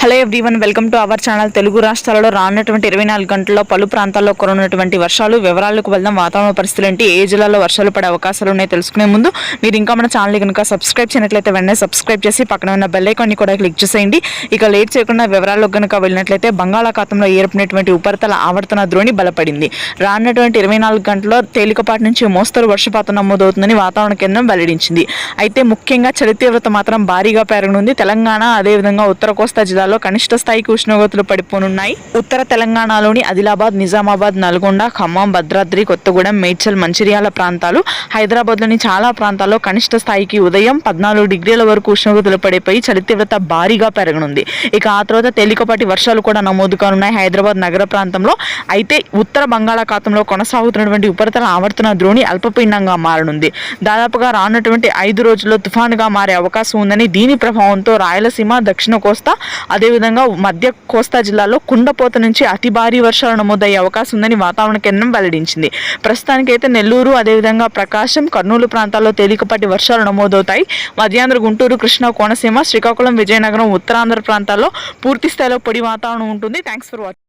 Hello everyone, welcome to our channel. Telugu రాష్ట్రాలలో రానున్నటువంటి 24 గంటల్లో పలు ప్రాంతాల్లో కురనున్నటువంటి వర్షాలు వివరాలకు వెళ్దాం. వాతావరణ పరిస్థితులు ఏంటి, ఏ జిల్లాలో వర్షాలు పడే అవకాశాలు ఉన్నాయి తెలుసుకునే ముందు మీరు ఇంకా మన ఛానల్ కనుక సబ్స్క్రైబ్ చేయనట్లయితే వెంటనే సబ్స్క్రైబ్ చేసి పక్కన ఉన్న బెల్ ఐకాన్ని కూడా క్లిక్ చేసేయండి. ఇక లేట్ చేయకుండా వివరాల్లో కనుక వెళ్ళినట్లయితే బంగాళాఖాతంలో ఏర్పడినటువంటి ఉపరితల ఆవర్తన ద్రోణి బలపడింది. రానున్నటువంటి 24 గంటల్లో తేలికపాటి నుంచి మోస్తరు వర్షపాతం నమోదవుతుందని వాతావరణ కేంద్రం వెల్లడించింది. అయితే ముఖ్యంగా చలి తీవ్రత మాత్రం భారీగా పెరగనుంది. తెలంగాణ అదేవిధంగా ఉత్తర కోస్తా జిల్లాలో కనిష్ట స్థాయికి ఉష్ణోగ్రతలు పడిపోనున్నాయి. ఉత్తర తెలంగాణలోని ఆదిలాబాద్, నిజామాబాద్, నల్గొండ, ఖమ్మం, భద్రాద్రి, కొత్తగూడెం, మేడ్చల్, మంచిర్యాల ప్రాంతాలు, హైదరాబాద్లోని చాలా ప్రాంతాల్లో కనిష్ట స్థాయికి ఉదయం 14 డిగ్రీల వరకు ఉష్ణోగ్రతలు పడిపోయి చలి తీవ్రత భారీగా పెరగనుంది. ఇక ఆ తర్వాత తేలికపాటి వర్షాలు కూడా నమోదు కానున్నాయి హైదరాబాద్ నగర ప్రాంతంలో. అయితే ఉత్తర బంగాళాఖాతంలో కొనసాగుతున్నటువంటి ఉపరితల ఆవర్తన ద్రోణి అల్పపీడనంగా మారనుంది. దాదాపుగా రానున్నటువంటి 5 రోజుల్లో తుఫానుగా మారే అవకాశం ఉందని, దీని ప్రభావంతో రాయలసీమ, దక్షిణ కోస్తా, అదేవిధంగా మధ్య కోస్తా జిల్లాలో కుండపోత నుంచి అతి భారీ వర్షాలు నమోదయ్యే అవకాశం ఉందని వాతావరణ కేంద్రం వెల్లడించింది. ప్రస్తుతానికైతే నెల్లూరు, అదేవిధంగా ప్రకాశం, కర్నూలు ప్రాంతాల్లో తేలికపాటి వర్షాలు నమోదవుతాయి. మధ్యాంధ్ర, గుంటూరు, కృష్ణా, కోనసీమ, శ్రీకాకుళం, విజయనగరం, ఉత్తరాంధ్ర ప్రాంతాల్లో పూర్తి స్థాయిలో పొడి వాతావరణం ఉంటుంది. Thanks for watching.